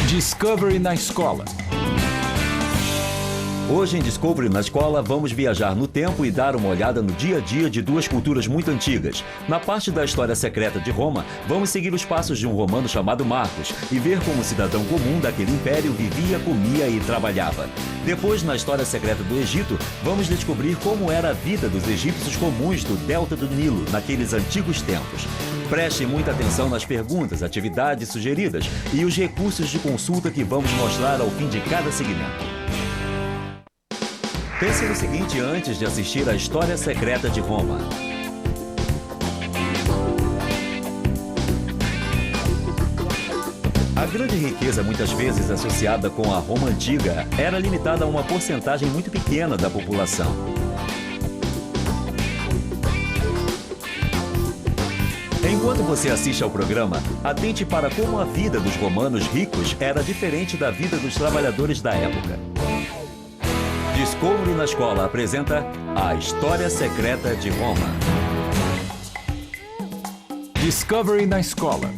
Discovery na escola. Hoje em Discovery na escola, vamos viajar no tempo e dar uma olhada no dia a dia de duas culturas muito antigas. Na parte da história secreta de Roma, vamos seguir os passos de um romano chamado Marcos e ver como o cidadão comum daquele império vivia, comia e trabalhava. Depois, na história secreta do Egito, vamos descobrir como era a vida dos egípcios comuns do delta do Nilo naqueles antigos tempos. Preste muita atenção nas perguntas, atividades sugeridas e os recursos de consulta que vamos mostrar ao fim de cada segmento. Pense no seguinte antes de assistir à História Secreta de Roma. A grande riqueza, muitas vezes associada com a Roma antiga, era limitada a uma porcentagem muito pequena da população. Enquanto você assiste ao programa, atente para como a vida dos romanos ricos era diferente da vida dos trabalhadores da época. Discovery na escola apresenta a História Secreta de Roma. Discovery na escola.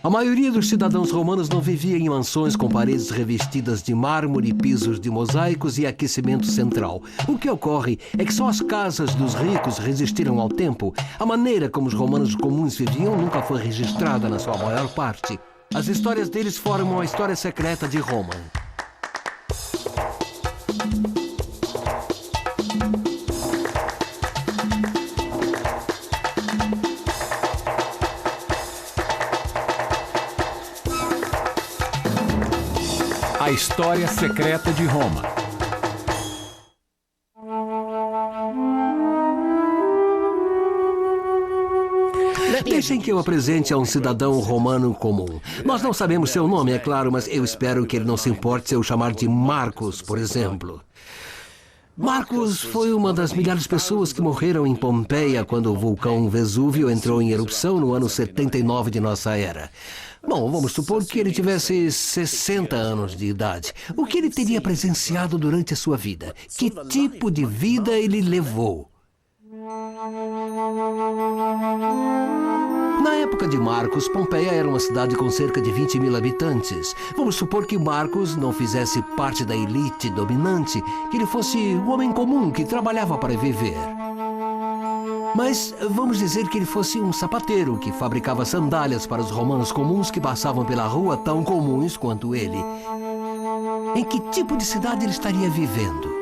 A maioria dos cidadãos romanos não vivia em mansões com paredes revestidas de mármore, pisos de mosaicos e aquecimento central. O que ocorre é que só as casas dos ricos resistiram ao tempo. A maneira como os romanos comuns viviam nunca foi registrada na sua maior parte. As histórias deles formam a história secreta de Roma. A História Secreta de Roma. Deixem que eu apresente a um cidadão romano comum. Nós não sabemos seu nome, é claro, mas eu espero que ele não se importe se eu chamar de Marcos, por exemplo. Marcos foi uma das milhares de pessoas que morreram em Pompeia quando o vulcão Vesúvio entrou em erupção no ano 79 de nossa era. Bom, vamos supor que ele tivesse 60 anos de idade. O que ele teria presenciado durante a sua vida? Que tipo de vida ele levou? Na época de Marcos, Pompeia era uma cidade com cerca de 20 mil habitantes. Vamos supor que Marcos não fizesse parte da elite dominante, que ele fosse um homem comum que trabalhava para viver. Mas vamos dizer que ele fosse um sapateiro que fabricava sandálias para os romanos comuns que passavam pela rua, tão comuns quanto ele. Em que tipo de cidade ele estaria vivendo?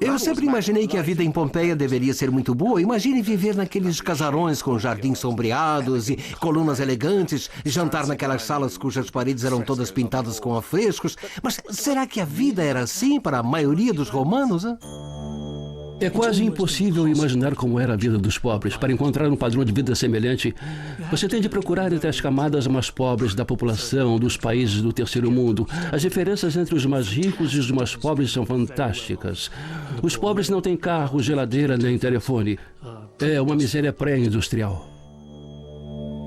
Eu sempre imaginei que a vida em Pompeia deveria ser muito boa. Imagine viver naqueles casarões com jardins sombreados e colunas elegantes, jantar naquelas salas cujas paredes eram todas pintadas com afrescos. Mas será que a vida era assim para a maioria dos romanos, hein? É quase impossível imaginar como era a vida dos pobres. Para encontrar um padrão de vida semelhante, você tem de procurar entre as camadas mais pobres da população dos países do terceiro mundo. As diferenças entre os mais ricos e os mais pobres são fantásticas. Os pobres não têm carro, geladeira nem telefone. É uma miséria pré-industrial.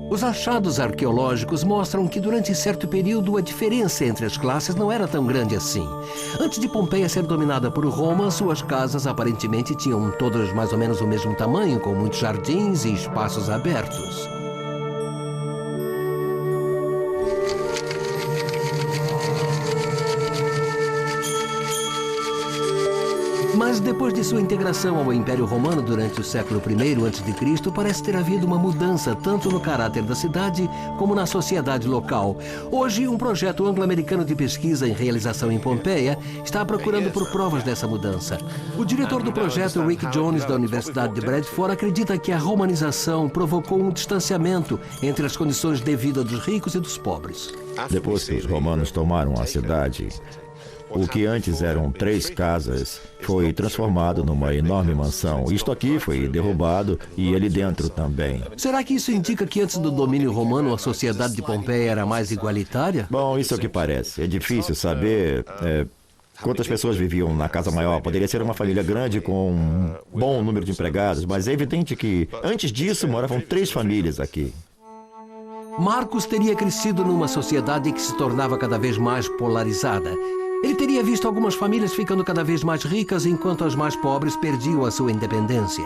Os achados arqueológicos mostram que durante certo período a diferença entre as classes não era tão grande assim. Antes de Pompeia ser dominada por Roma, suas casas aparentemente tinham todas mais ou menos o mesmo tamanho, com muitos jardins e espaços abertos. Mas depois de sua integração ao Império Romano durante o século I a.C., parece ter havido uma mudança tanto no caráter da cidade como na sociedade local. Hoje, um projeto anglo-americano de pesquisa em realização em Pompeia está procurando por provas dessa mudança. O diretor do projeto, Rick Jones, da Universidade de Bradford, acredita que a romanização provocou um distanciamento entre as condições de vida dos ricos e dos pobres. Depois que os romanos tomaram a cidade, o que antes eram 3 casas foi transformado numa enorme mansão. Isto aqui foi derrubado e ali dentro também. Será que isso indica que antes do domínio romano a sociedade de Pompeia era mais igualitária? Bom, isso é o que parece. É difícil saber quantas pessoas viviam na casa maior. Poderia ser uma família grande com um bom número de empregados, mas é evidente que antes disso moravam 3 famílias aqui. Marcos teria crescido numa sociedade que se tornava cada vez mais polarizada. Ele teria visto algumas famílias ficando cada vez mais ricas, enquanto as mais pobres perdiam a sua independência.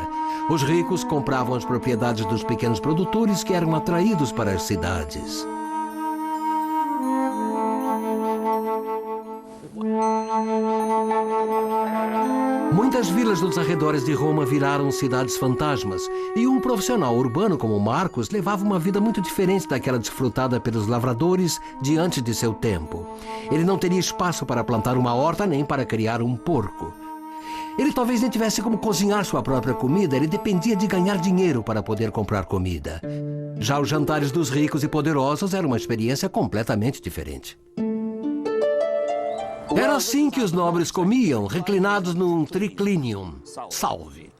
Os ricos compravam as propriedades dos pequenos produtores que eram atraídos para as cidades. Muitas vilas dos arredores de Roma viraram cidades fantasmas, e um profissional urbano como Marcos levava uma vida muito diferente daquela desfrutada pelos lavradores diante de seu tempo. Ele não teria espaço para plantar uma horta nem para criar um porco. Ele talvez nem tivesse como cozinhar sua própria comida, ele dependia de ganhar dinheiro para poder comprar comida. Já os jantares dos ricos e poderosos eram uma experiência completamente diferente. Era assim que os nobres comiam, reclinados num triclinium. Salve.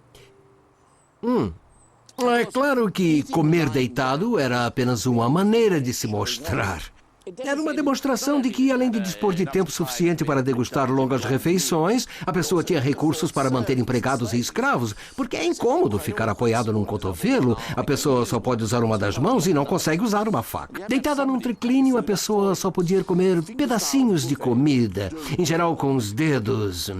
É claro que comer deitado era apenas uma maneira de se mostrar. Era uma demonstração de que, além de dispor de tempo suficiente para degustar longas refeições, a pessoa tinha recursos para manter empregados e escravos, porque é incômodo ficar apoiado num cotovelo. A pessoa só pode usar uma das mãos e não consegue usar uma faca. Deitada num triclínio, a pessoa só podia comer pedacinhos de comida, em geral com os dedos.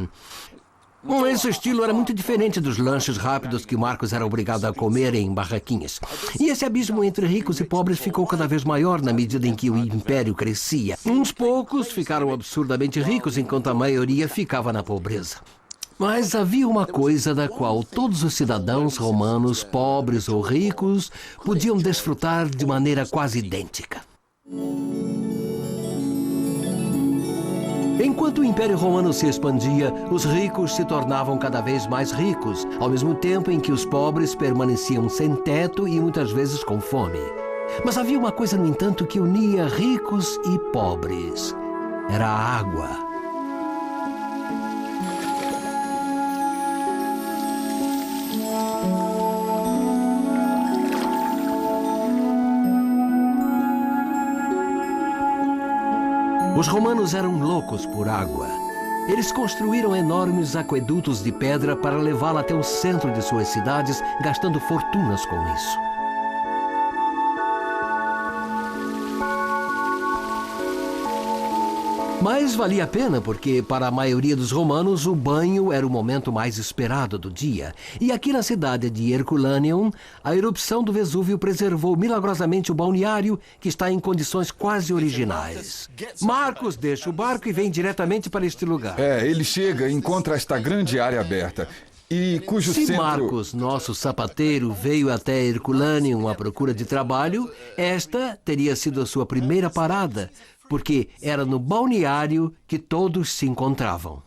Esse estilo era muito diferente dos lanches rápidos que Marcos era obrigado a comer em barraquinhas. E esse abismo entre ricos e pobres ficou cada vez maior na medida em que o império crescia. Uns poucos ficaram absurdamente ricos, enquanto a maioria ficava na pobreza. Mas havia uma coisa da qual todos os cidadãos romanos, pobres ou ricos, podiam desfrutar de maneira quase idêntica. Enquanto o Império Romano se expandia, os ricos se tornavam cada vez mais ricos, ao mesmo tempo em que os pobres permaneciam sem teto e muitas vezes com fome. Mas havia uma coisa, no entanto, que unia ricos e pobres. Era a água. Os romanos eram loucos por água. Eles construíram enormes aquedutos de pedra para levá-la até o centro de suas cidades, gastando fortunas com isso. Mas valia a pena porque, para a maioria dos romanos, o banho era o momento mais esperado do dia. E aqui na cidade de Herculaneum, a erupção do Vesúvio preservou milagrosamente o balneário, que está em condições quase originais. Marcos deixa o barco e vem diretamente para este lugar. Ele chega e encontra esta grande área aberta. E cujo Se centro... Marcos, nosso sapateiro, veio até Herculaneum à procura de trabalho, esta teria sido a sua primeira parada, porque era no balneário que todos se encontravam.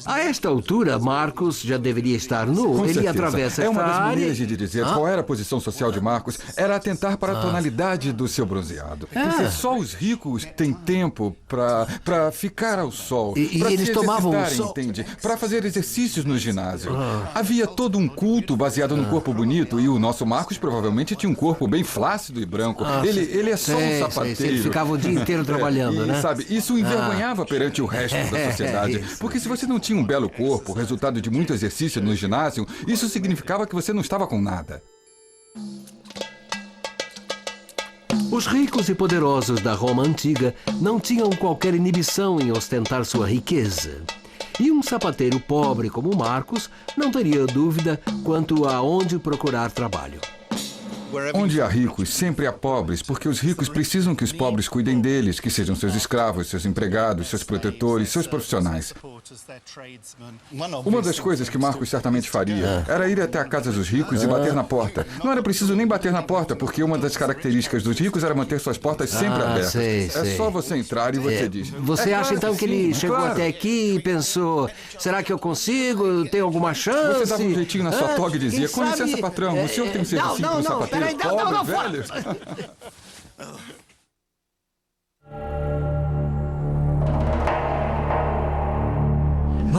A esta altura, Marcos já deveria estar nu. Com Ele certeza. atravessa É esta uma das área... maneiras de dizer qual era a posição social de Marcos, era atentar para a tonalidade do seu bronzeado. Porque só os ricos têm tempo para ficar ao sol, E para eles se tomavam o exercitarem, sol. entende? Para fazer exercícios no ginásio. Havia todo um culto baseado no corpo bonito, e o nosso Marcos provavelmente tinha um corpo bem flácido e branco. Ele é só um sapateiro. Ele ficava o dia inteiro trabalhando, né? Sabe, isso o envergonhava perante o resto da sociedade. Isso. Porque se você não tinha um belo corpo, resultado de muito exercício no ginásio, isso significava que você não estava com nada. Os ricos e poderosos da Roma antiga não tinham qualquer inibição em ostentar sua riqueza. E um sapateiro pobre como Marcos não teria dúvida quanto a onde procurar trabalho. Onde há ricos, sempre há pobres, porque os ricos precisam que os pobres cuidem deles, que sejam seus escravos, seus empregados, seus protetores, seus profissionais. Uma das coisas que Marcos certamente faria era ir até a casa dos ricos e bater na porta. Não era preciso nem bater na porta, porque uma das características dos ricos era manter suas portas sempre abertas. sei. É só você entrar e você diz. Você acha então que ele chegou até aqui e pensou, será que eu consigo? Tem alguma chance? Você dava um jeitinho na sua toga e dizia, Quem com licença, sabe- patrão, o senhor tem um serviço para um sapateiro peraí, pobre, não, velho?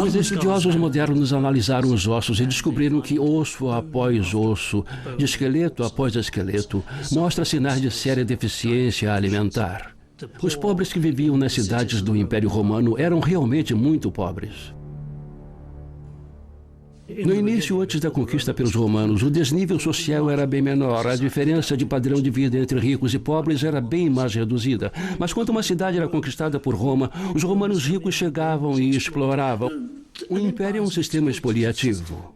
Os estudiosos modernos analisaram os ossos e descobriram que osso após osso, de esqueleto após esqueleto, mostra sinais de séria deficiência alimentar. Os pobres que viviam nas cidades do Império Romano eram realmente muito pobres. No início, antes da conquista pelos romanos, o desnível social era bem menor. A diferença de padrão de vida entre ricos e pobres era bem mais reduzida. Mas quando uma cidade era conquistada por Roma, os romanos ricos chegavam e exploravam. O império é um sistema expoliativo.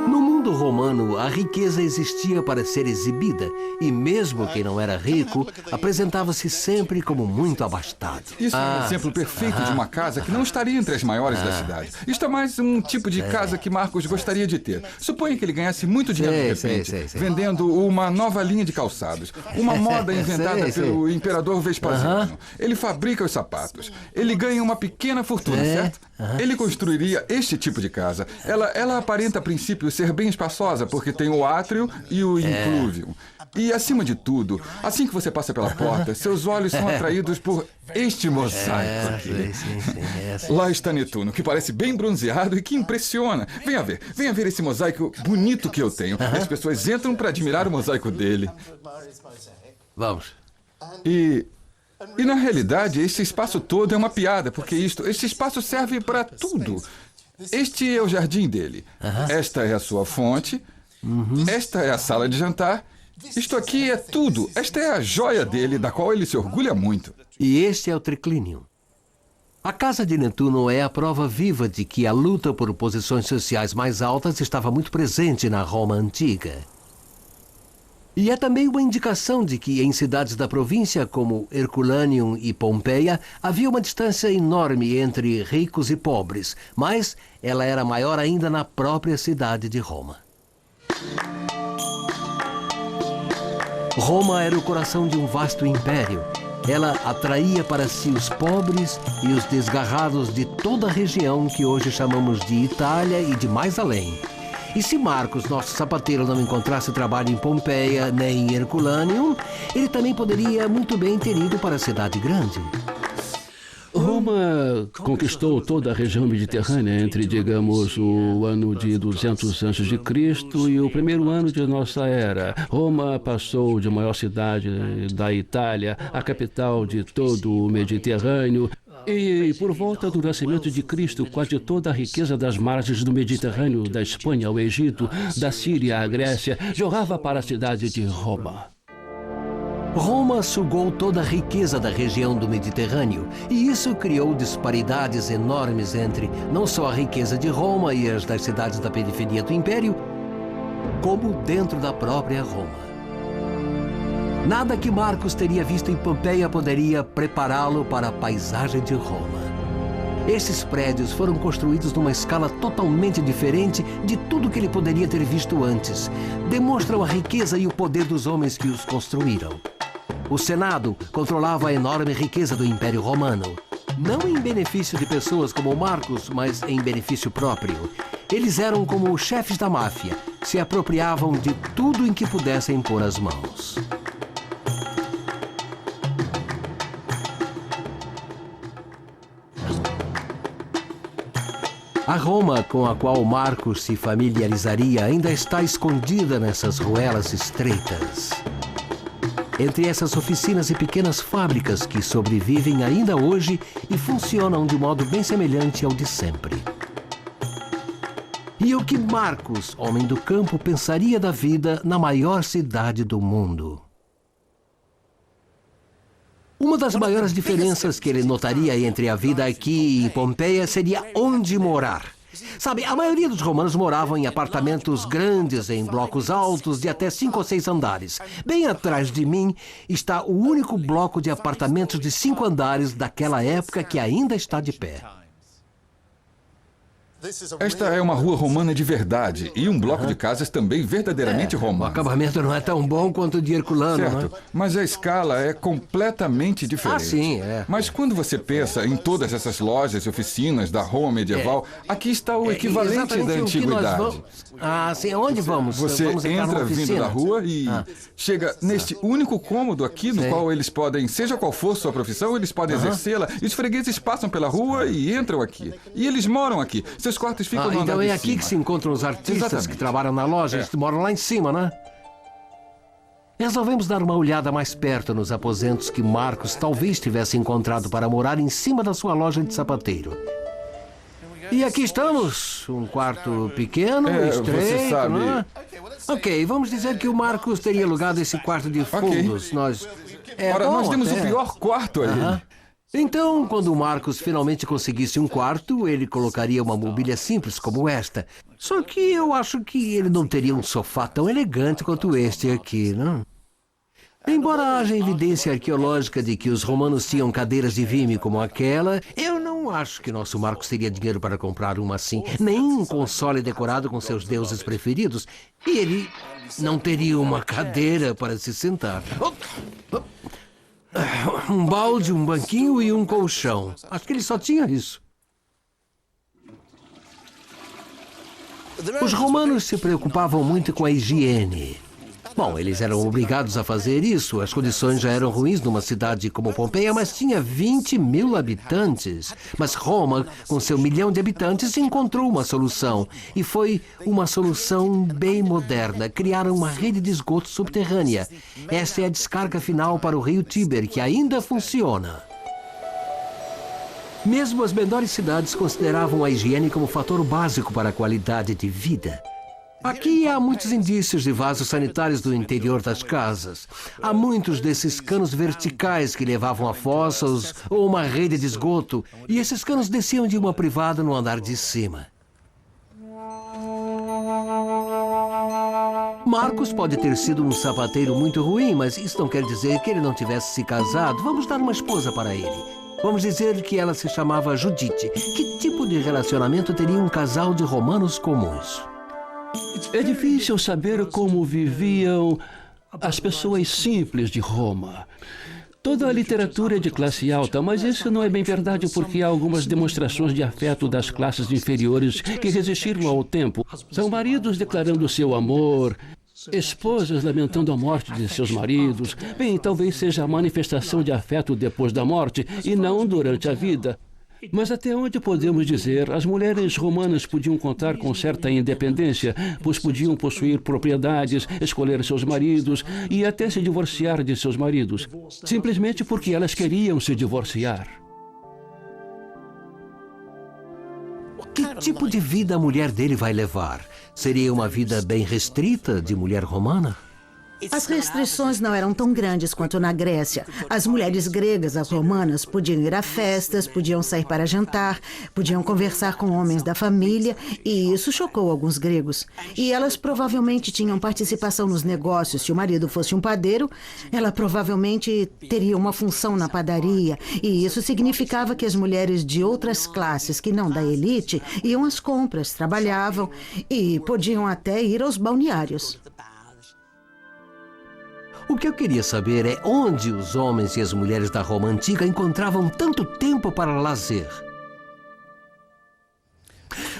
No mundo romano, a riqueza existia para ser exibida e mesmo quem não era rico apresentava-se sempre como muito abastado. Isso é um exemplo perfeito de uma casa que não estaria entre as maiores da cidade. Isto é mais um tipo de casa que Marcos gostaria de ter. Suponha que ele ganhasse muito dinheiro de repente, vendendo uma nova linha de calçados, uma moda inventada pelo imperador Vespasiano. Ele fabrica os sapatos. Ele ganha uma pequena fortuna, certo? Ele construiria este tipo de casa. Ela aparenta a princípio ser bem espaçosa, porque tem o átrio e o inclúvio. E, acima de tudo, assim que você passa pela porta, seus olhos são atraídos por este mosaico aqui. Lá está Netuno, que parece bem bronzeado e que impressiona. Venha ver esse mosaico bonito que eu tenho. As pessoas entram para admirar o mosaico dele. Vamos. E na realidade, esse espaço todo é uma piada, porque este espaço serve para tudo. Este é o jardim dele. Esta é a sua fonte. Esta é a sala de jantar. Isto aqui é tudo. Esta é a joia dele, da qual ele se orgulha muito. E este é o triclínio. A casa de Netuno é a prova viva de que a luta por posições sociais mais altas estava muito presente na Roma antiga. E é também uma indicação de que em cidades da província como Herculaneum e Pompeia havia uma distância enorme entre ricos e pobres, mas ela era maior ainda na própria cidade de Roma. Roma era o coração de um vasto império. Ela atraía para si os pobres e os desgarrados de toda a região que hoje chamamos de Itália e de mais além. E se Marcos, nosso sapateiro, não encontrasse trabalho em Pompeia nem em Herculaneum, ele também poderia muito bem ter ido para a cidade grande. Roma conquistou toda a região mediterrânea entre, digamos, o ano de 200 a.C. e o primeiro ano de nossa era. Roma passou de maior cidade da Itália à capital de todo o Mediterrâneo. E por volta do nascimento de Cristo, quase toda a riqueza das margens do Mediterrâneo, da Espanha ao Egito, da Síria à Grécia, jorrava para a cidade de Roma. Roma sugou toda a riqueza da região do Mediterrâneo, e isso criou disparidades enormes entre não só a riqueza de Roma e as das cidades da periferia do Império, como dentro da própria Roma. Nada que Marcos teria visto em Pompeia poderia prepará-lo para a paisagem de Roma. Esses prédios foram construídos numa escala totalmente diferente de tudo que ele poderia ter visto antes. Demonstram a riqueza e o poder dos homens que os construíram. O Senado controlava a enorme riqueza do Império Romano. Não em benefício de pessoas como Marcos, mas em benefício próprio. Eles eram como os chefes da máfia, se apropriavam de tudo em que pudessem pôr as mãos. A Roma com a qual Marcos se familiarizaria ainda está escondida nessas ruelas estreitas. Entre essas oficinas e pequenas fábricas que sobrevivem ainda hoje e funcionam de modo bem semelhante ao de sempre. E o que Marcos, homem do campo, pensaria da vida na maior cidade do mundo? Uma das maiores diferenças que ele notaria entre a vida aqui em Pompeia seria onde morar. Sabe, a maioria dos romanos moravam em apartamentos grandes, em blocos altos de até 5 ou 6 andares. Bem atrás de mim está o único bloco de apartamentos de 5 andares daquela época que ainda está de pé. Esta é uma rua romana de verdade e um bloco de casas também verdadeiramente O romano. acabamento não é tão bom quanto o de Herculano, Certo, né? mas a escala é completamente diferente. Ah, sim, é. Mas quando você pensa em todas essas lojas e oficinas da Roma medieval, aqui está o equivalente Exatamente da o que nós antiguidade. vamos... Ah, sim, aonde vamos? Você Vamos entrar entra numa vindo oficina? da rua e chega neste único cômodo aqui, no Sim. qual eles podem, seja qual for sua profissão, eles podem exercê-la. E os fregueses passam pela rua e entram aqui. E eles moram aqui. Seus quartos ficam no andar Então de é aqui cima. que se encontram os artistas Exatamente. que trabalham na loja, eles moram lá em cima, né? Resolvemos dar uma olhada mais perto nos aposentos que Marcos talvez tivesse encontrado para morar em cima da sua loja de sapateiro. E aqui estamos, um quarto pequeno, estreito, você sabe. não é? Ok, vamos dizer que o Marcos teria alugado esse quarto de fundos. Nós demos até. o pior quarto a ele. Então, quando o Marcos finalmente conseguisse um quarto, ele colocaria uma mobília simples como esta. Só que eu acho que ele não teria um sofá tão elegante quanto este aqui, não? Embora haja evidência arqueológica de que os romanos tinham cadeiras de vime como aquela, eu não acho que nosso Marcos teria dinheiro para comprar uma assim, nem um console decorado com seus deuses preferidos. E ele não teria uma cadeira para se sentar. Um balde, um banquinho e um colchão. Acho que ele só tinha isso. Os romanos se preocupavam muito com a higiene. Bom, eles eram obrigados a fazer isso. As condições já eram ruins numa cidade como Pompeia, mas tinha 20 mil habitantes. Mas Roma, com seu 1 milhão de habitantes, encontrou uma solução. E foi uma solução bem moderna. Criaram uma rede de esgoto subterrânea. Esta é a descarga final para o rio Tíber, que ainda funciona. Mesmo as menores cidades consideravam a higiene como fator básico para a qualidade de vida. Aqui há muitos indícios de vasos sanitários do interior das casas. Há muitos desses canos verticais que levavam a fossas ou uma rede de esgoto, e esses canos desciam de uma privada no andar de cima. Marcos pode ter sido um sapateiro muito ruim, mas isso não quer dizer que ele não tivesse se casado. Vamos dar uma esposa para ele. Vamos dizer que ela se chamava Judite. Que tipo de relacionamento teria um casal de romanos comuns? É difícil saber como viviam as pessoas simples de Roma. Toda a literatura é de classe alta, mas isso não é bem verdade porque há algumas demonstrações de afeto das classes inferiores que resistiram ao tempo. São maridos declarando seu amor, esposas lamentando a morte de seus maridos. Bem, talvez seja a manifestação de afeto depois da morte e não durante a vida. Mas até onde podemos dizer, as mulheres romanas podiam contar com certa independência, pois podiam possuir propriedades, escolher seus maridos e até se divorciar de seus maridos, simplesmente porque elas queriam se divorciar. Que tipo de vida a mulher dele vai levar? Seria uma vida bem restrita de mulher romana? As restrições não eram tão grandes quanto na Grécia. As mulheres gregas, as romanas, podiam ir a festas, podiam sair para jantar, podiam conversar com homens da família, e isso chocou alguns gregos. E elas provavelmente tinham participação nos negócios. Se o marido fosse um padeiro, ela provavelmente teria uma função na padaria, e isso significava que as mulheres de outras classes, que não da elite, iam às compras, trabalhavam e podiam até ir aos balneários. O que eu queria saber é onde os homens e as mulheres da Roma Antiga encontravam tanto tempo para lazer.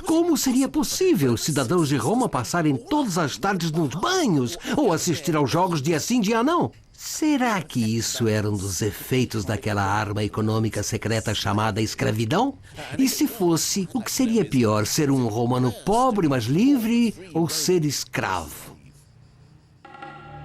Como seria possível cidadãos de Roma passarem todas as tardes nos banhos ou assistir aos jogos dia sim, dia não? Será que isso era um dos efeitos daquela arma econômica secreta chamada escravidão? E se fosse, o que seria pior, ser um romano pobre, mas livre, ou ser escravo?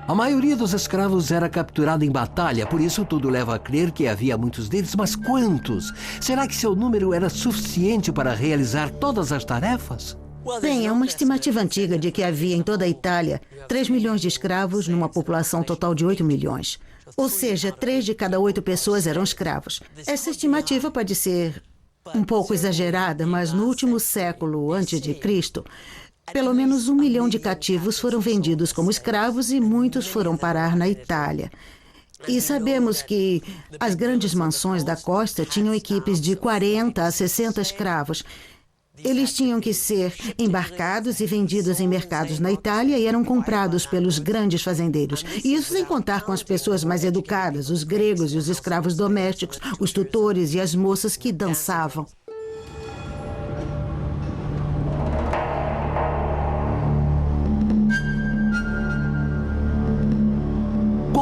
A maioria dos escravos era capturada em batalha, por isso tudo leva a crer que havia muitos deles, mas quantos? Será que seu número era suficiente para realizar todas as tarefas? Bem, é uma estimativa antiga de que havia em toda a Itália 3 milhões de escravos numa população total de 8 milhões. Ou seja, 3 de cada 8 pessoas eram escravos. Essa estimativa pode ser um pouco exagerada, mas no último século antes de Cristo, pelo menos 1 milhão de cativos foram vendidos como escravos e muitos foram parar na Itália. E sabemos que as grandes mansões da costa tinham equipes de 40 a 60 escravos. Eles tinham que ser embarcados e vendidos em mercados na Itália e eram comprados pelos grandes fazendeiros. E isso sem contar com as pessoas mais educadas, os gregos e os escravos domésticos, os tutores e as moças que dançavam.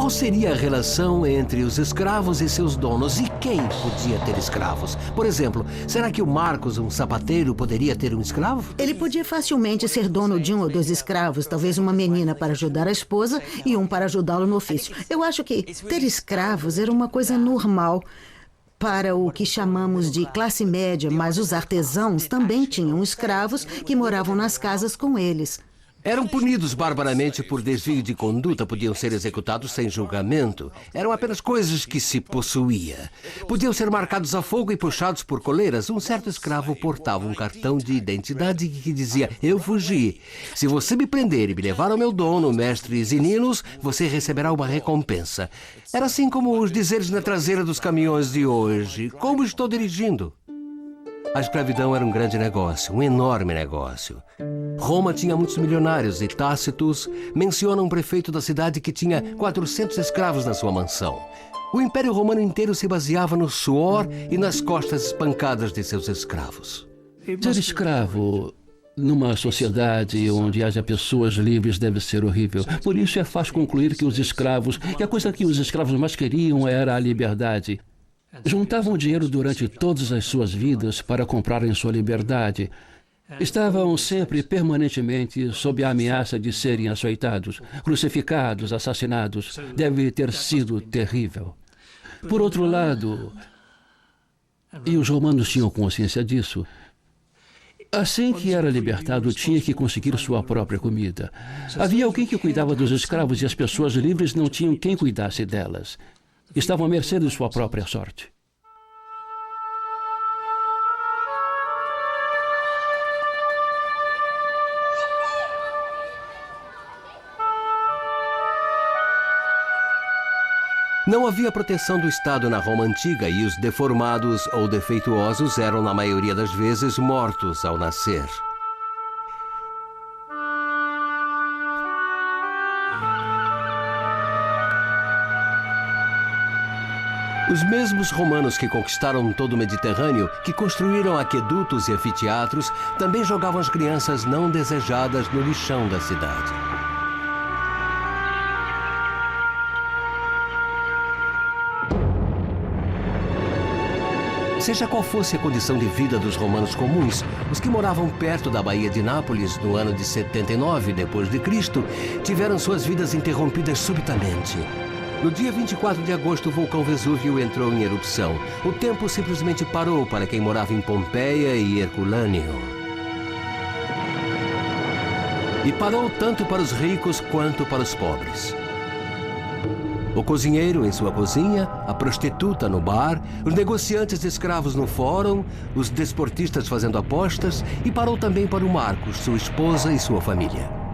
Qual seria a relação entre os escravos e seus donos? E quem podia ter escravos? Por exemplo, será que o Marcos, um sapateiro, poderia ter um escravo? Ele podia facilmente ser dono de 1 ou 2 escravos, talvez uma menina para ajudar a esposa e um para ajudá-lo no ofício. Eu acho que ter escravos era uma coisa normal. para o que chamamos de classe média, mas os artesãos também tinham escravos que moravam nas casas com eles. Eram punidos barbaramente por desvio de conduta, podiam ser executados sem julgamento. Eram apenas coisas que se possuía. Podiam ser marcados a fogo e puxados por coleiras. Um certo escravo portava um cartão de identidade que dizia: eu fugi. Se você me prender e me levar ao meu dono, mestre Zininos, você receberá uma recompensa. Era assim como os dizeres na traseira dos caminhões de hoje: como estou dirigindo? A escravidão era um grande negócio, um enorme negócio. Roma tinha muitos milionários e Tácitus menciona um prefeito da cidade que tinha 400 escravos na sua mansão. O Império Romano inteiro se baseava no suor e nas costas espancadas de seus escravos. Ser escravo numa sociedade onde haja pessoas livres deve ser horrível. Por isso é fácil concluir que a coisa que os escravos mais queriam era a liberdade. Juntavam dinheiro durante todas as suas vidas para comprarem sua liberdade. Estavam sempre, permanentemente, sob a ameaça de serem açoitados, crucificados, assassinados. Deve ter sido terrível. Por outro lado, e os romanos tinham consciência disso, assim que era libertado, tinha que conseguir sua própria comida. Havia alguém que cuidava dos escravos e as pessoas livres não tinham quem cuidasse delas. Estavam à mercê de sua própria sorte. Não havia proteção do Estado na Roma antiga e os deformados ou defeituosos eram, na maioria das vezes, mortos ao nascer. Os mesmos romanos que conquistaram todo o Mediterrâneo, que construíram aquedutos e anfiteatros, também jogavam as crianças não desejadas no lixão da cidade. Seja qual fosse a condição de vida dos romanos comuns, os que moravam perto da Baía de Nápoles no ano de 79 d.C. tiveram suas vidas interrompidas subitamente. No dia 24 de agosto, o vulcão Vesúvio entrou em erupção. O tempo simplesmente parou para quem morava em Pompeia e Herculâneo. E parou tanto para os ricos quanto para os pobres. O cozinheiro em sua cozinha, a prostituta no bar, os negociantes de escravos no fórum, os desportistas fazendo apostas, e parou também para o Marcos, sua esposa e sua família.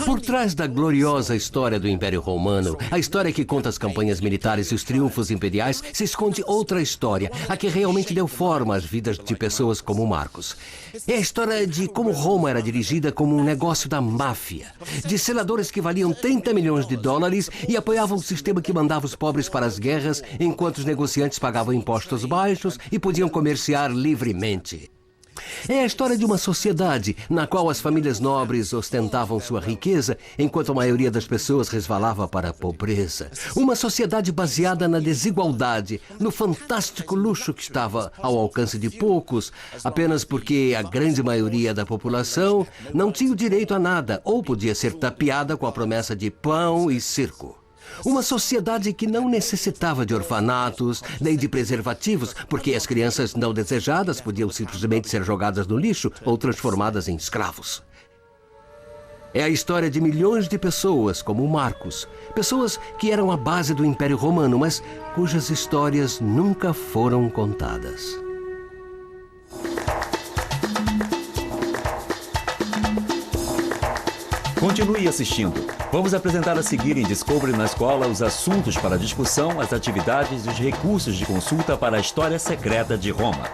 Por trás da gloriosa história do Império Romano, a história que conta as campanhas militares e os triunfos imperiais, se esconde outra história, a que realmente deu forma às vidas de pessoas como Marcos. É a história de como Roma era dirigida como um negócio da máfia, de seladores que valiam 30 milhões de dólares e apoiavam um sistema que mandava os pobres para as guerras, enquanto os negociantes pagavam impostos baixos e podiam comerciar livremente. É a história de uma sociedade na qual as famílias nobres ostentavam sua riqueza, enquanto a maioria das pessoas resvalava para a pobreza. Uma sociedade baseada na desigualdade, no fantástico luxo que estava ao alcance de poucos, apenas porque a grande maioria da população não tinha o direito a nada ou podia ser tapeada com a promessa de pão e circo. Uma sociedade que não necessitava de orfanatos, nem de preservativos, porque as crianças não desejadas podiam simplesmente ser jogadas no lixo ou transformadas em escravos. É a história de milhões de pessoas como Marcos, pessoas que eram a base do Império Romano, mas cujas histórias nunca foram contadas. Continue assistindo. Vamos apresentar a seguir em Discovery na Escola os assuntos para discussão, as atividades e os recursos de consulta para a história secreta de Roma.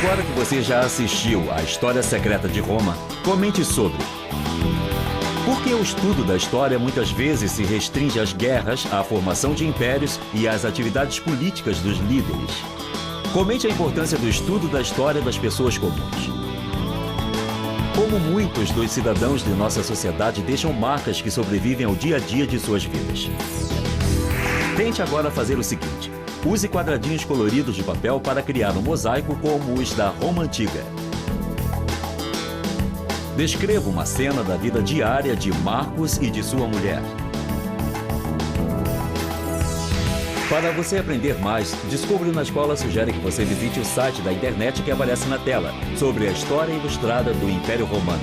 Agora que você já assistiu à História Secreta de Roma, comente sobre. Por que o estudo da história muitas vezes se restringe às guerras, à formação de impérios e às atividades políticas dos líderes? Comente a importância do estudo da história das pessoas comuns. Como muitos dos cidadãos de nossa sociedade deixam marcas que sobrevivem ao dia a dia de suas vidas. Tente agora fazer o seguinte. Use quadradinhos coloridos de papel para criar um mosaico como os da Roma Antiga. Descreva uma cena da vida diária de Marcos e de sua mulher. Para você aprender mais, Discovery na Escola sugere que você visite o site da internet que aparece na tela, sobre a história ilustrada do Império Romano.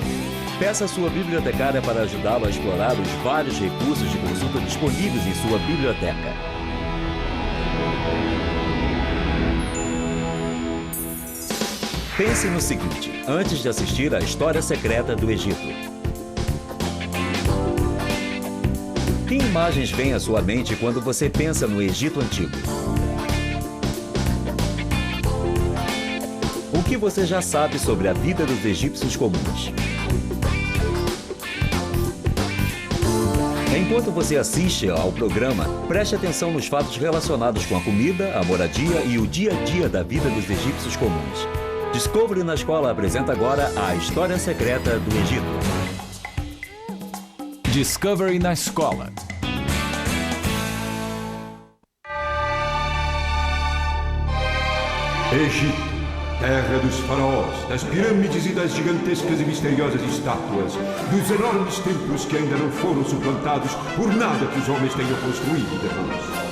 Peça a sua bibliotecária para ajudá-lo a explorar os vários recursos de consulta disponíveis em sua biblioteca. Pense no seguinte, antes de assistir à História Secreta do Egito. Que imagens vêm à sua mente quando você pensa no Egito Antigo? O que você já sabe sobre a vida dos egípcios comuns? Enquanto você assiste ao programa, preste atenção nos fatos relacionados com a comida, a moradia e o dia a dia da vida dos egípcios comuns. Discovery na Escola apresenta agora a História Secreta do Egito. Discovery na Escola. Egito, terra dos faraós, das pirâmides e das gigantescas e misteriosas estátuas, dos enormes templos que ainda não foram suplantados por nada que os homens tenham construído depois.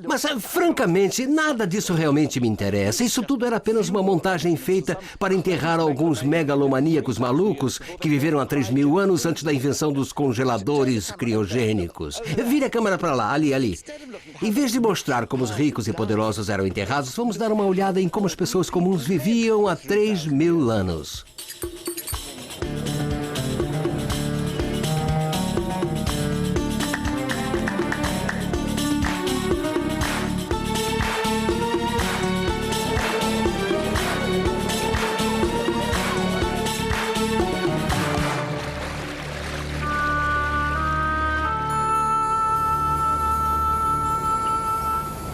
Mas, francamente, nada disso realmente me interessa. Isso tudo era apenas uma montagem feita para enterrar alguns megalomaníacos malucos que viveram há 3.000 anos antes da invenção dos congeladores criogênicos. Vire a câmera para lá, ali. Em vez de mostrar como os ricos e poderosos eram enterrados, vamos dar uma olhada em como as pessoas comuns viviam há 3.000 anos.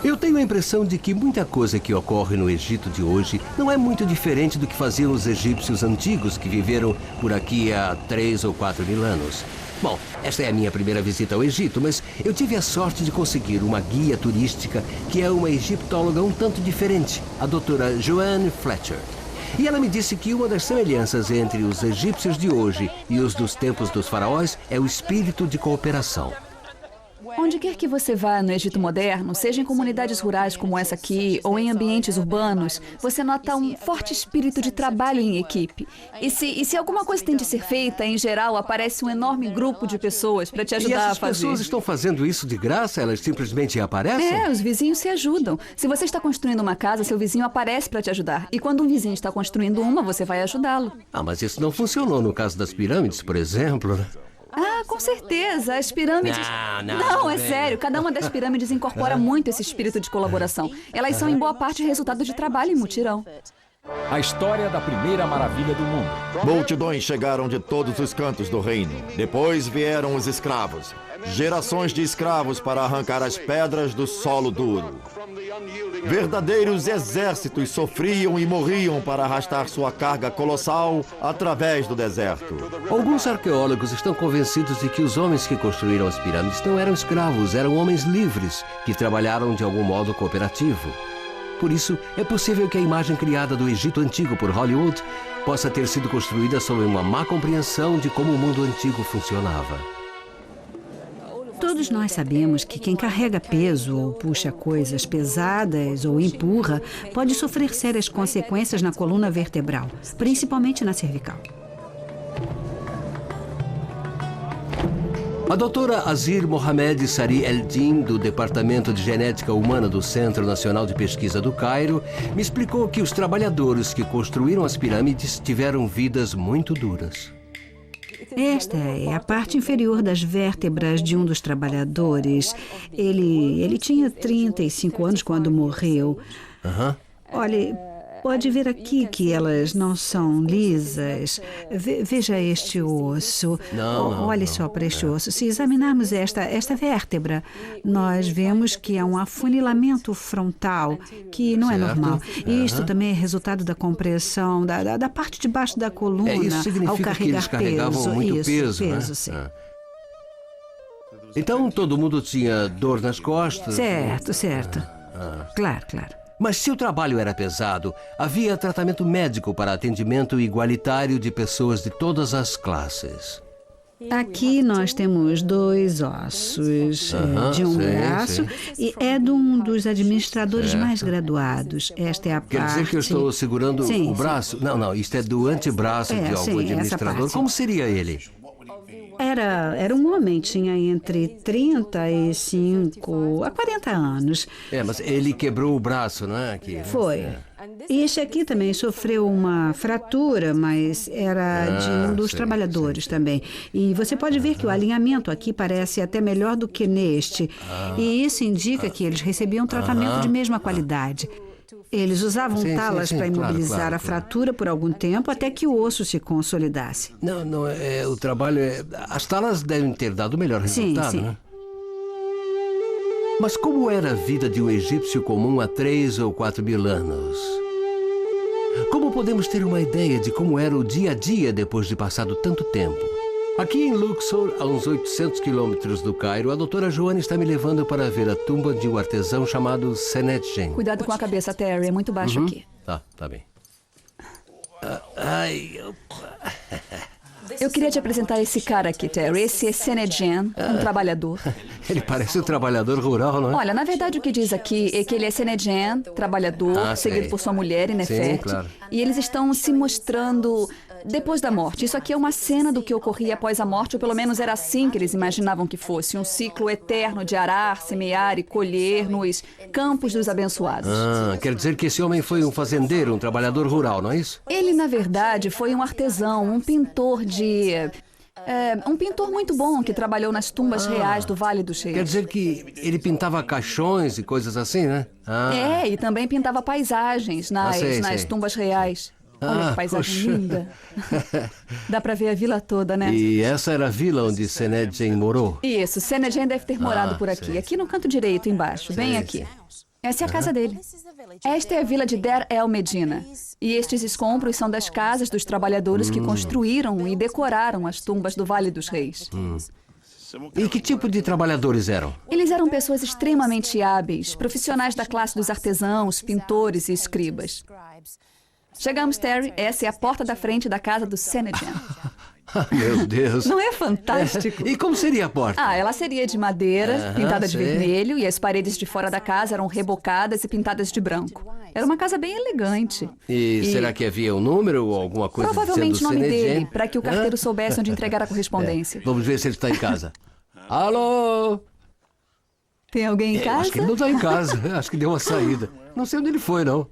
Eu tenho a impressão de que muita coisa que ocorre no Egito de hoje não é muito diferente do que faziam os egípcios antigos que viveram por aqui há 3 ou 4 mil anos. Bom, esta é a minha primeira visita ao Egito, mas eu tive a sorte de conseguir uma guia turística que é uma egiptóloga um tanto diferente, a doutora Joanne Fletcher. E ela me disse que uma das semelhanças entre os egípcios de hoje e os dos tempos dos faraós é o espírito de cooperação. Onde quer que você vá no Egito moderno, seja em comunidades rurais como essa aqui ou em ambientes urbanos, você nota um forte espírito de trabalho em equipe. E se alguma coisa tem de ser feita, em geral, aparece um enorme grupo de pessoas para te ajudar a fazer. E essas pessoas estão fazendo isso de graça? Elas simplesmente aparecem? Os vizinhos se ajudam. Se você está construindo uma casa, seu vizinho aparece para te ajudar. E quando um vizinho está construindo uma, você vai ajudá-lo. Mas isso não funcionou no caso das pirâmides, por exemplo, né? Com certeza. As pirâmides... Não, é sério. Cada uma das pirâmides incorpora muito esse espírito de colaboração. Elas são, em boa parte, resultado de trabalho em mutirão. A história da primeira maravilha do mundo. Multidões chegaram de todos os cantos do reino. Depois vieram os escravos. Gerações de escravos para arrancar as pedras do solo duro. Verdadeiros exércitos sofriam e morriam para arrastar sua carga colossal através do deserto. Alguns arqueólogos estão convencidos de que os homens que construíram as pirâmides não eram escravos, eram homens livres que trabalharam de algum modo cooperativo. Por isso, é possível que a imagem criada do Egito Antigo por Hollywood possa ter sido construída sob uma má compreensão de como o mundo antigo funcionava. Todos nós sabemos que quem carrega peso ou puxa coisas pesadas ou empurra pode sofrer sérias consequências na coluna vertebral, principalmente na cervical. A doutora Azir Mohamed Sari Eldin, do Departamento de Genética Humana do Centro Nacional de Pesquisa do Cairo, me explicou que os trabalhadores que construíram as pirâmides tiveram vidas muito duras. Esta é a parte inferior das vértebras de um dos trabalhadores. Ele tinha 35 anos quando morreu. Olha, Pode ver aqui que elas não são lisas. Veja este osso. Olhe só para este osso. Se examinarmos esta vértebra, nós vemos que há um afunilamento frontal que não é normal. E isto também é resultado da compressão da parte de baixo da coluna isso significa ao carregar que eles carregavam muito peso, né? sim. Então todo mundo tinha dor nas costas? Certo. Claro. Mas se o trabalho era pesado, havia tratamento médico para atendimento igualitário de pessoas de todas as classes. Aqui nós temos 2 ossos de um braço e é de um dos administradores mais graduados. Esta é a parte... Quer dizer que eu estou segurando o braço? Não, isto é do antebraço de algum administrador. Como seria ele? Era um homem, tinha entre 35 a 40 anos. Mas ele quebrou o braço, não é? Aqui, né? Foi. E este aqui também sofreu uma fratura, mas era de um dos trabalhadores também. E você pode ver que o alinhamento aqui parece até melhor do que neste. E isso indica que eles recebiam tratamento de mesma qualidade. Eles usavam talas para imobilizar a fratura por algum tempo até que o osso se consolidasse. Não, o trabalho as talas devem ter dado o melhor resultado, né? Mas como era a vida de um egípcio comum há 3 ou 4 mil anos? Como podemos ter uma ideia de como era o dia a dia depois de passado tanto tempo? Aqui em Luxor, a uns 800 quilômetros do Cairo, a doutora Joana está me levando para ver a tumba de um artesão chamado Senetgen. Cuidado com a cabeça, Terry. É muito baixo aqui. Tá bem. Eu queria te apresentar esse cara aqui, Terry. Esse é Senetgen, um trabalhador. Ele parece um trabalhador rural, não é? Olha, na verdade o que diz aqui é que ele é Senetgen, trabalhador, seguido por sua mulher, Nefert. Sim, claro. E eles estão se mostrando depois da morte. Isso aqui é uma cena do que ocorria após a morte, ou pelo menos era assim que eles imaginavam que fosse. Um ciclo eterno de arar, semear e colher nos campos dos abençoados. Quer dizer que esse homem foi um fazendeiro, um trabalhador rural, não é isso? Ele, na verdade, foi um artesão, um pintor um pintor muito bom que trabalhou nas tumbas reais do Vale dos Reis. Quer dizer que ele pintava caixões e coisas assim, né? E também pintava paisagens nas tumbas reais. Olha que paisagem linda. Dá pra ver a vila toda, né? E essa era a vila onde Senetgen morou? Isso, Senetgen deve ter morado por aqui. Aqui no canto direito, embaixo, bem aqui. Essa é a casa dele. Esta é a vila de Der El Medina. E estes escombros são das casas dos trabalhadores que construíram e decoraram as tumbas do Vale dos Reis. E que tipo de trabalhadores eram? Eles eram pessoas extremamente hábeis, profissionais da classe dos artesãos, pintores e escribas. Chegamos, Terry. Essa é a porta da frente da casa do Senetgen. Meu Deus. Não é fantástico? E como seria a porta? Ela seria de madeira, pintada de vermelho, e as paredes de fora da casa eram rebocadas e pintadas de branco. Era uma casa bem elegante. E será que havia um número ou alguma coisa provavelmente o nome Senetgen? dele, para que o carteiro soubesse onde entregar a correspondência. Vamos ver se ele está em casa. Alô? Tem alguém em casa? Acho que ele não está em casa. Acho que deu uma saída. Não sei onde ele foi, não.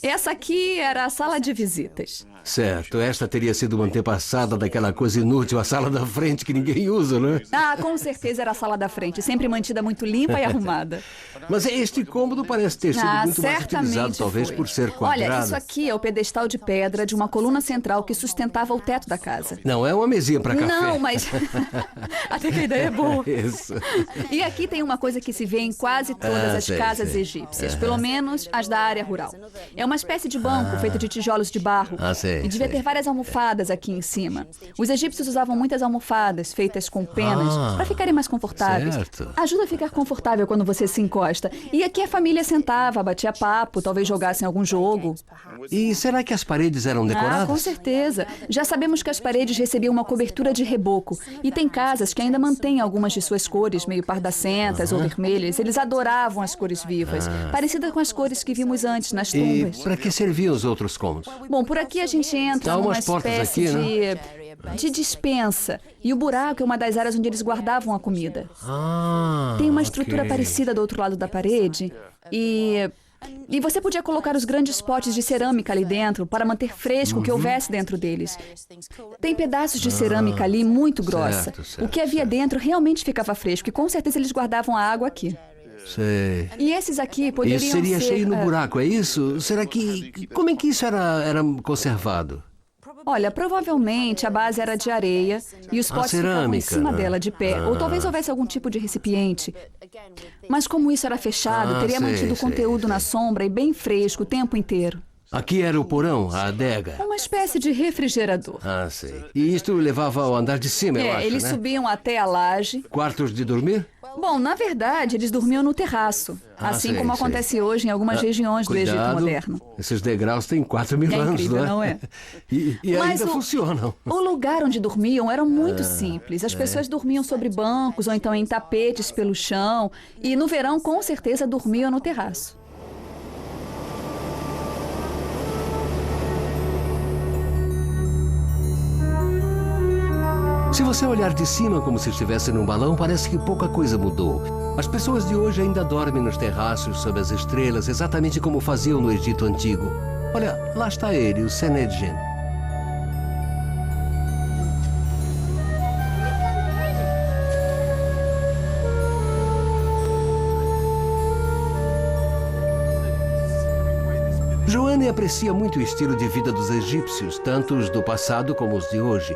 Essa aqui era a sala de visitas. Certo, esta teria sido uma antepassada daquela coisa inútil, a sala da frente que ninguém usa, né? Com certeza era a sala da frente, sempre mantida muito limpa e arrumada. Mas este cômodo parece ter sido muito mais utilizado, talvez por ser quadrado. Olha, isso aqui é o pedestal de pedra de uma coluna central que sustentava o teto da casa. Não é uma mesinha para café. Não, mas até que a ideia é boa. Isso. E aqui tem uma coisa que se vê em quase todas as casas egípcias, pelo menos as da área rural. É uma espécie de banco feito de tijolos de barro. E devia ter várias almofadas aqui em cima. Os egípcios usavam muitas almofadas feitas com penas para ficarem mais confortáveis. Certo. Ajuda a ficar confortável quando você se encosta. E aqui a família sentava, batia papo, talvez jogassem algum jogo. E será que as paredes eram decoradas? Com certeza. Já sabemos que as paredes recebiam uma cobertura de reboco. E tem casas que ainda mantêm algumas de suas cores, meio pardacentas ou vermelhas. Eles adoravam as cores vivas, parecidas com as cores que vimos antes nas tumbas. E para que serviam os outros cômodos? Bom, por aqui a gente entra numa espécie de despensa. E o buraco é uma das áreas onde eles guardavam a comida. Tem uma estrutura parecida do outro lado da parede. E você podia colocar os grandes potes de cerâmica ali dentro para manter fresco o que houvesse dentro deles. Tem pedaços de cerâmica ali muito grossa. Certo, o que havia dentro realmente ficava fresco e com certeza eles guardavam a água aqui. Sei. E esses aqui poderiam Isso seria ser... cheio no buraco, é isso? Será que... Como é que isso era conservado? Olha, provavelmente a base era de areia e os potes ficavam em cerâmica, cima né? dela, de pé. Ou talvez houvesse algum tipo de recipiente. Mas como isso era fechado, teria sei, mantido o sei, conteúdo sei. na sombra e bem fresco o tempo inteiro. Aqui era o porão, a adega. Uma espécie de refrigerador. Ah, sei. E isto levava ao andar de cima, eu acho, Eles né? subiam até a laje. Quartos de dormir? Bom, na verdade, eles dormiam no terraço. Assim sei, como sei. acontece hoje em algumas regiões do Egito Cuidado, moderno. esses degraus têm 4 mil É anos, incrível, não é? não é? E Mas ainda funcionam. O lugar onde dormiam era muito simples. As pessoas dormiam sobre bancos ou então em tapetes pelo chão. E no verão, com certeza, dormiam no terraço. Se você olhar de cima como se estivesse num balão, parece que pouca coisa mudou. As pessoas de hoje ainda dormem nos terraços sob as estrelas, exatamente como faziam no Egito Antigo. Olha, lá está ele, o Senedjen. Joanne aprecia muito o estilo de vida dos egípcios, tanto os do passado como os de hoje.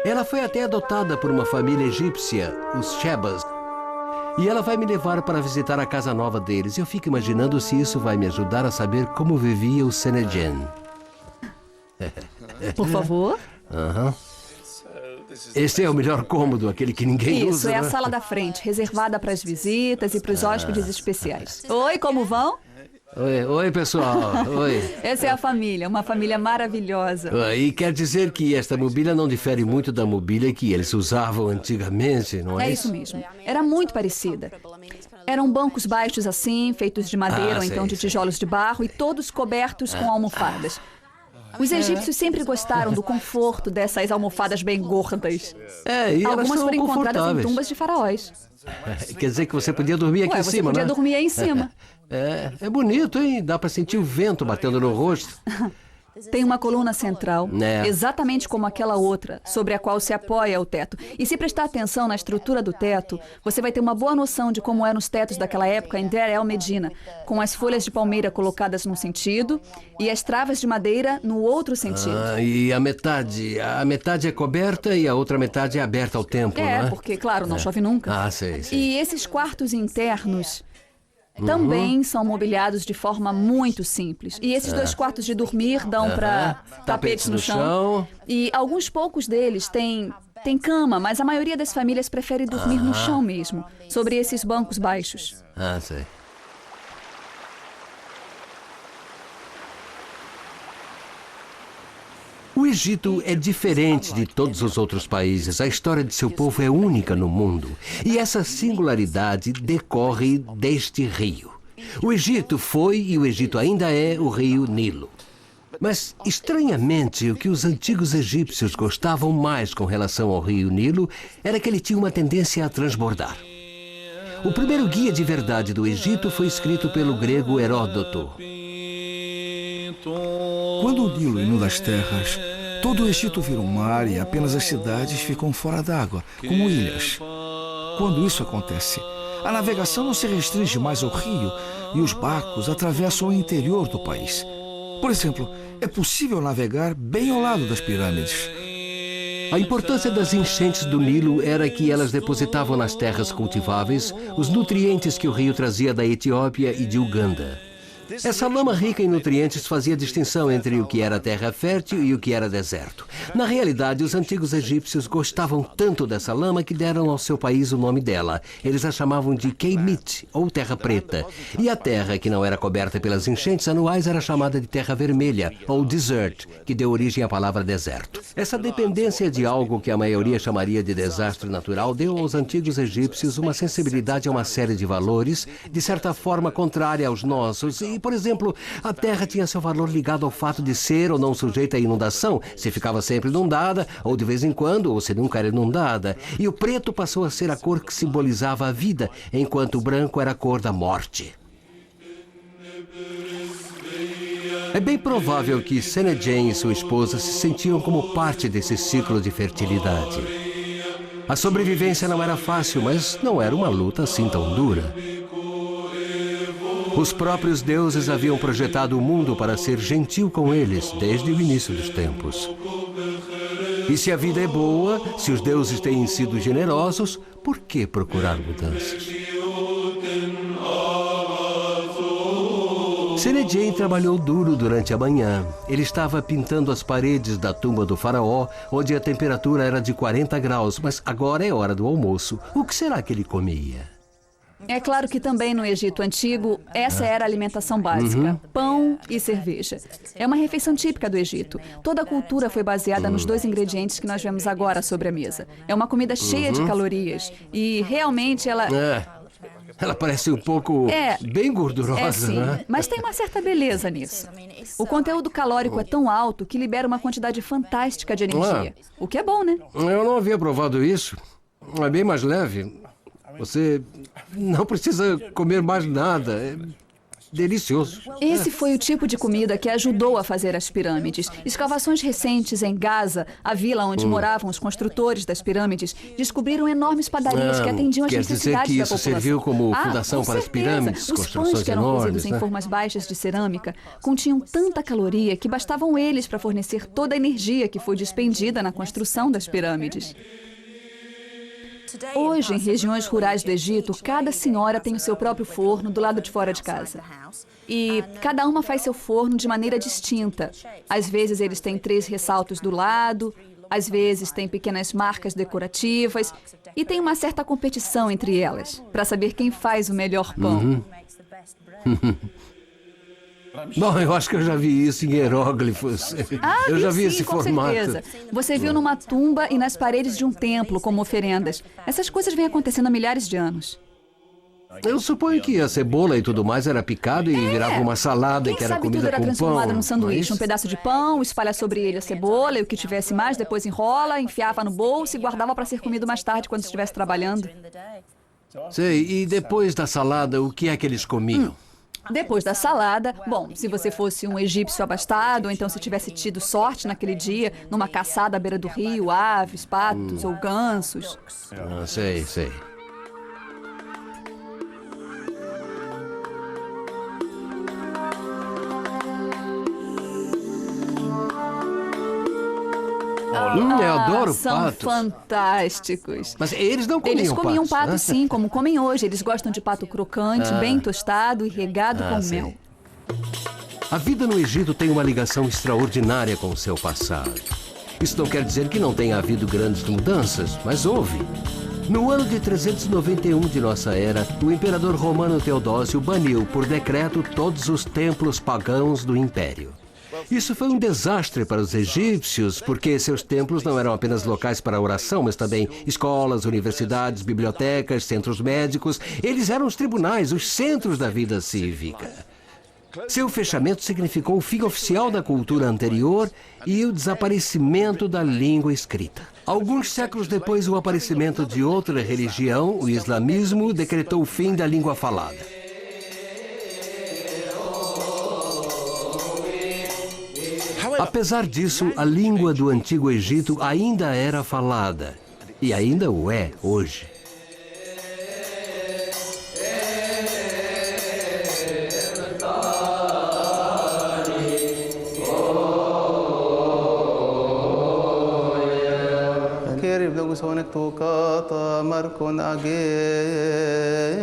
Ela foi até adotada por uma família egípcia, os Shebas. E ela vai me levar para visitar a casa nova deles. Eu fico imaginando se isso vai me ajudar a saber como vivia o Senedjen. Por favor. Aham. Este é o melhor cômodo, aquele que ninguém Isso, usa. é a né? sala da frente, reservada para as visitas e para os hóspedes especiais. Oi, como vão? Oi, pessoal. Oi. Essa é a família, uma família maravilhosa. E quer dizer que esta mobília não difere muito da mobília que eles usavam antigamente, não é, É isso mesmo. Era muito parecida. Eram bancos baixos assim, feitos de madeira ou então de tijolos de barro e todos cobertos com almofadas. Os egípcios sempre gostaram do conforto dessas almofadas bem gordas. E elas Algumas são foram encontradas em confortáveis. tumbas de faraós. Quer dizer que você podia dormir aqui em Você cima, podia né? dormir aí em cima. É bonito, hein? Dá pra sentir o vento batendo no rosto. Tem uma coluna central, É. exatamente como aquela outra, sobre a qual se apoia o teto. E se prestar atenção na estrutura do teto, você vai ter uma boa noção de como eram os tetos daquela época em Deir el-Medina, com as folhas de palmeira colocadas num sentido e as travas de madeira no outro sentido. E a metade é coberta e a outra metade é aberta ao tempo, não é? Porque, claro, não chove nunca. Sei. E esses quartos internos também são mobiliados de forma muito simples. E esses 2 quartos de dormir dão para tapetes no chão. E alguns poucos deles têm cama, mas a maioria das famílias prefere dormir no chão mesmo, sobre esses bancos baixos. Sei. O Egito é diferente de todos os outros países. A história de seu povo é única no mundo. E essa singularidade decorre deste rio. O Egito foi e o Egito ainda é o rio Nilo. Mas, estranhamente, o que os antigos egípcios gostavam mais com relação ao rio Nilo era que ele tinha uma tendência a transbordar. O primeiro guia de verdade do Egito foi escrito pelo grego Heródoto. Quando o Nilo inunda as terras, todo o Egito vira um mar e apenas as cidades ficam fora d'água, como ilhas. Quando isso acontece, a navegação não se restringe mais ao rio e os barcos atravessam o interior do país. Por exemplo, é possível navegar bem ao lado das pirâmides. A importância das enchentes do Nilo era que elas depositavam nas terras cultiváveis os nutrientes que o rio trazia da Etiópia e de Uganda. Essa lama rica em nutrientes fazia distinção entre o que era terra fértil e o que era deserto. Na realidade, os antigos egípcios gostavam tanto dessa lama que deram ao seu país o nome dela. Eles a chamavam de Keimit, ou terra preta. E a terra que não era coberta pelas enchentes anuais era chamada de terra vermelha, ou desert, que deu origem à palavra deserto. Essa dependência de algo que a maioria chamaria de desastre natural deu aos antigos egípcios uma sensibilidade a uma série de valores, de certa forma contrária aos nossos. E, por exemplo, a terra tinha seu valor ligado ao fato de ser ou não sujeita à inundação, se ficava sempre inundada, ou de vez em quando, ou se nunca era inundada. E o preto passou a ser a cor que simbolizava a vida, enquanto o branco era a cor da morte. É bem provável que Senedjen e sua esposa se sentiam como parte desse ciclo de fertilidade. A sobrevivência não era fácil, mas não era uma luta assim tão dura. Os próprios deuses haviam projetado o mundo para ser gentil com eles desde o início dos tempos. E se a vida é boa, se os deuses têm sido generosos, por que procurar mudanças? Senedjay trabalhou duro durante a manhã. Ele estava pintando as paredes da tumba do faraó, onde a temperatura era de 40 graus, mas agora é hora do almoço. O que será que ele comia? É claro que também no Egito Antigo, essa era a alimentação básica. Pão e cerveja. É uma refeição típica do Egito. Toda a cultura foi baseada nos 2 ingredientes que nós vemos agora sobre a mesa. É uma comida cheia de calorias. E realmente ela... Ela parece um pouco bem gordurosa, sim, né? Mas tem uma certa beleza nisso. O conteúdo calórico é tão alto que libera uma quantidade fantástica de energia. O que é bom, né? Eu não havia provado isso. É bem mais leve. Você não precisa comer mais nada. É delicioso. Esse foi o tipo de comida que ajudou a fazer as pirâmides. Escavações recentes em Gaza, a vila onde moravam os construtores das pirâmides, descobriram enormes padarias que atendiam às necessidades da população. Quer dizer que isso serviu como fundação para as pirâmides, construções Os pães que eram cozidos em formas baixas de cerâmica continham tanta caloria que bastavam eles para fornecer toda a energia que foi despendida na construção das pirâmides. Hoje, em regiões rurais do Egito, cada senhora tem o seu próprio forno do lado de fora de casa. E cada uma faz seu forno de maneira distinta. Às vezes eles têm 3 ressaltos do lado, às vezes têm pequenas marcas decorativas, e tem uma certa competição entre elas, para saber quem faz o melhor pão. Bom, eu acho que eu já vi isso em hieróglifos. Eu já vi esse formato. Certeza. Você viu numa tumba e nas paredes de um templo como oferendas. Essas coisas vêm acontecendo há milhares de anos. Eu suponho que a cebola e tudo mais era picado e virava uma salada que era comida com pão. Quem sabe tudo era transformado num sanduíche. Um pedaço de pão, espalha sobre ele a cebola e o que tivesse mais, depois enrola, enfiava no bolso e guardava para ser comido mais tarde quando estivesse trabalhando. Sei, e depois da salada, o que é que eles comiam? Depois da salada, bom, se você fosse um egípcio abastado, ou então se tivesse tido sorte naquele dia, numa caçada à beira do rio, aves, patos ou gansos. Sei. Eu adoro são patos. Fantásticos. Mas eles não comiam patos. Eles comiam pato, né? sim, como comem hoje. Eles gostam de pato crocante, bem tostado e regado com mel. A vida no Egito tem uma ligação extraordinária com o seu passado. Isso não quer dizer que não tenha havido grandes mudanças, mas houve. No ano de 391 de nossa era, o imperador romano Teodósio baniu, por decreto, todos os templos pagãos do império. Isso foi um desastre para os egípcios, porque seus templos não eram apenas locais para oração, mas também escolas, universidades, bibliotecas, centros médicos. Eles eram os tribunais, os centros da vida cívica. Seu fechamento significou o fim oficial da cultura anterior e o desaparecimento da língua escrita. Alguns séculos depois, o aparecimento de outra religião, o islamismo, decretou o fim da língua falada. Apesar disso, a língua do Antigo Egito ainda era falada. E ainda o é hoje.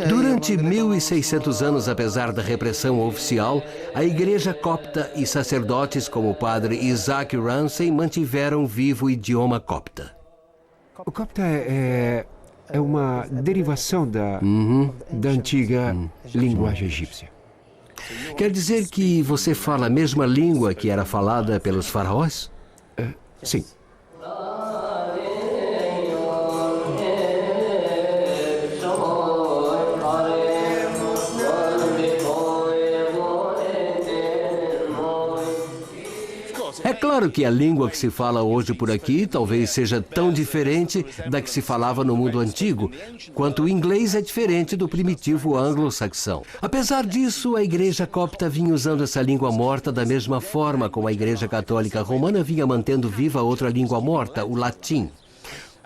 Durante 1.600 anos, apesar da repressão oficial, a igreja copta e sacerdotes como o padre Isaac Ramsey mantiveram vivo o idioma copta. O copta é uma derivação da antiga linguagem egípcia. Quer dizer que você fala a mesma língua que era falada pelos faraós? Sim. É claro que a língua que se fala hoje por aqui talvez seja tão diferente da que se falava no mundo antigo, quanto o inglês é diferente do primitivo anglo-saxão. Apesar disso, a igreja copta vinha usando essa língua morta da mesma forma como a igreja católica romana vinha mantendo viva outra língua morta, o latim.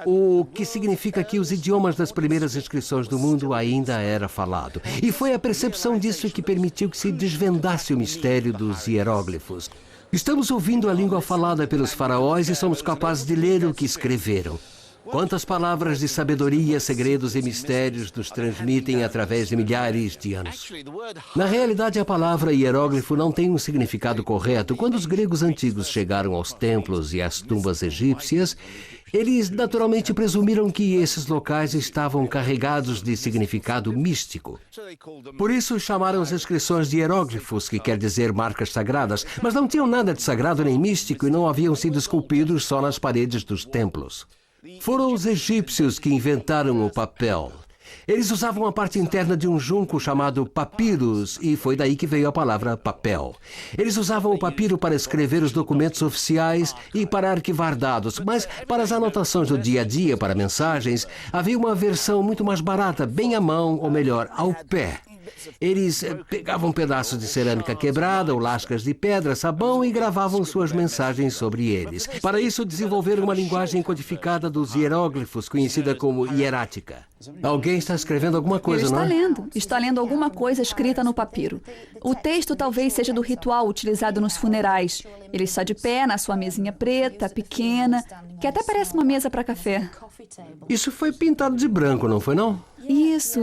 o que significa que os idiomas das primeiras inscrições do mundo ainda era falado. E foi a percepção disso que permitiu que se desvendasse o mistério dos hieróglifos. Estamos ouvindo a língua falada pelos faraós e somos capazes de ler o que escreveram. Quantas palavras de sabedoria, segredos e mistérios nos transmitem através de milhares de anos. Na realidade, a palavra hieróglifo não tem um significado correto. Quando os gregos antigos chegaram aos templos e às tumbas egípcias, eles naturalmente presumiram que esses locais estavam carregados de significado místico. Por isso chamaram as inscrições de hieróglifos, que quer dizer marcas sagradas, mas não tinham nada de sagrado nem místico e não haviam sido esculpidos só nas paredes dos templos. Foram os egípcios que inventaram o papel. Eles usavam a parte interna de um junco chamado papyrus, e foi daí que veio a palavra papel. Eles usavam o papiro para escrever os documentos oficiais e para arquivar dados, mas para as anotações do dia a dia, para mensagens, havia uma versão muito mais barata, bem à mão, ou melhor, ao pé. Eles pegavam pedaços de cerâmica quebrada ou lascas de pedra, sabão e gravavam suas mensagens sobre eles. Para isso, desenvolveram uma linguagem codificada dos hieróglifos, conhecida como hierática. Alguém está escrevendo alguma coisa, não é? Está lendo alguma coisa escrita no papiro. O texto talvez seja do ritual utilizado nos funerais. Ele está de pé na sua mesinha preta, pequena, que até parece uma mesa para café. Isso foi pintado de branco, não foi, não? Isso.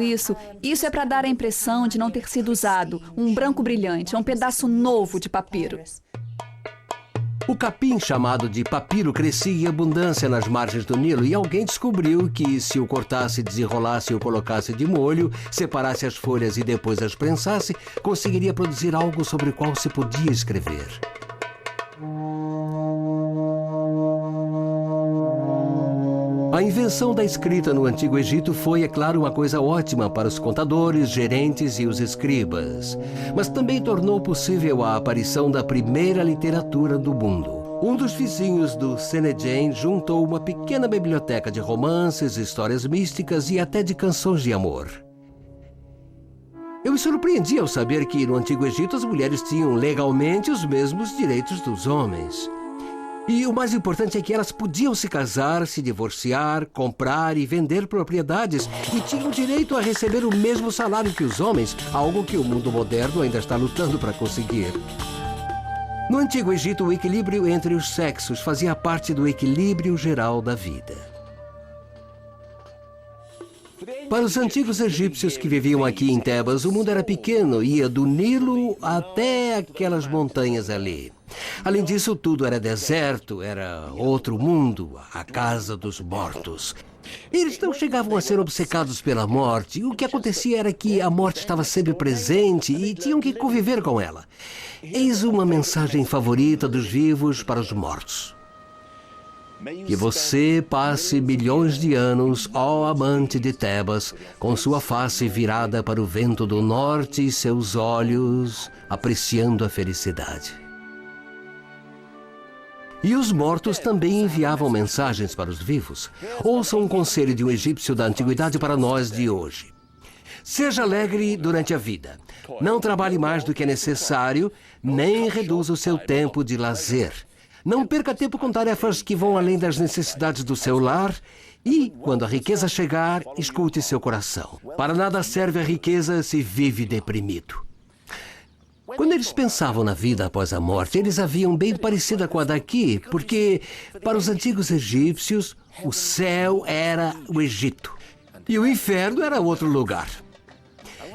Isso é para dar a impressão de não ter sido usado. Um branco brilhante, é um pedaço novo de papiro. O capim, chamado de papiro, crescia em abundância nas margens do Nilo e alguém descobriu que se o cortasse, desenrolasse e o colocasse de molho, separasse as folhas e depois as prensasse, conseguiria produzir algo sobre o qual se podia escrever. A invenção da escrita no Antigo Egito foi, é claro, uma coisa ótima para os contadores, gerentes e os escribas. Mas também tornou possível a aparição da primeira literatura do mundo. Um dos vizinhos do Senedjem juntou uma pequena biblioteca de romances, histórias místicas e até de canções de amor. Eu me surpreendi ao saber que no Antigo Egito as mulheres tinham legalmente os mesmos direitos dos homens. E o mais importante é que elas podiam se casar, se divorciar, comprar e vender propriedades e tinham direito a receber o mesmo salário que os homens, algo que o mundo moderno ainda está lutando para conseguir. No Antigo Egito, o equilíbrio entre os sexos fazia parte do equilíbrio geral da vida. Para os antigos egípcios que viviam aqui em Tebas, o mundo era pequeno, ia do Nilo até aquelas montanhas ali. Além disso, tudo era deserto, era outro mundo, a casa dos mortos. Eles não chegavam a ser obcecados pela morte. O que acontecia era que a morte estava sempre presente e tinham que conviver com ela. Eis uma mensagem favorita dos vivos para os mortos. Que você passe milhões de anos, ó amante de Tebas, com sua face virada para o vento do norte e seus olhos apreciando a felicidade. E os mortos também enviavam mensagens para os vivos. Ouçam um conselho de um egípcio da antiguidade para nós de hoje. Seja alegre durante a vida. Não trabalhe mais do que é necessário, nem reduza o seu tempo de lazer. Não perca tempo com tarefas que vão além das necessidades do seu lar e, quando a riqueza chegar, escute seu coração. Para nada serve a riqueza se vive deprimido. Quando eles pensavam na vida após a morte, eles a viam bem parecida com a daqui, porque, para os antigos egípcios, o céu era o Egito e o inferno era outro lugar.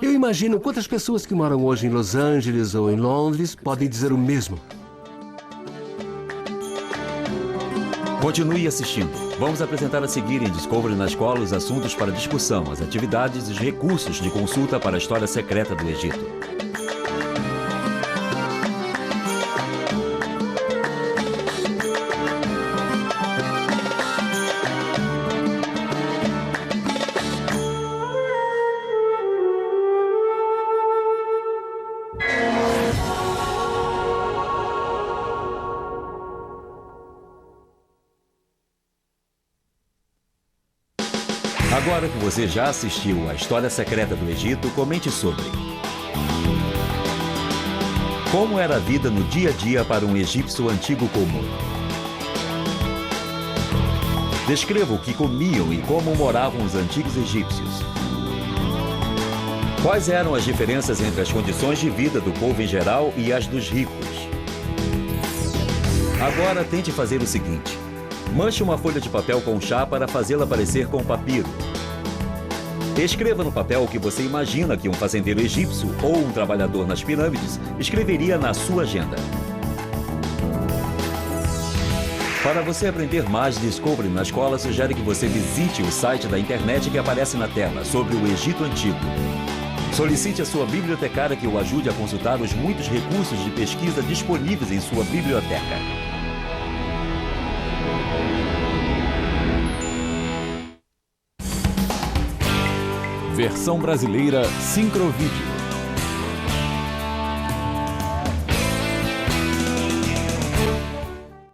Eu imagino quantas pessoas que moram hoje em Los Angeles ou em Londres podem dizer o mesmo. Continue assistindo. Vamos apresentar a seguir em Discovery na Escola os assuntos para discussão, as atividades e os recursos de consulta para a história secreta do Egito. Agora que você já assistiu à História Secreta do Egito, comente sobre como era a vida no dia a dia para um egípcio antigo comum. Descreva o que comiam e como moravam os antigos egípcios. Quais eram as diferenças entre as condições de vida do povo em geral e as dos ricos? Agora tente fazer o seguinte. Manche uma folha de papel com chá para fazê-la parecer com papiro. Escreva no papel o que você imagina que um fazendeiro egípcio ou um trabalhador nas pirâmides escreveria na sua agenda. Para você aprender mais de Discovery na escola, sugere que você visite o site da internet que aparece na tela sobre o Egito Antigo. Solicite a sua bibliotecária que o ajude a consultar os muitos recursos de pesquisa disponíveis em sua biblioteca. Versão brasileira Sincrovídeo.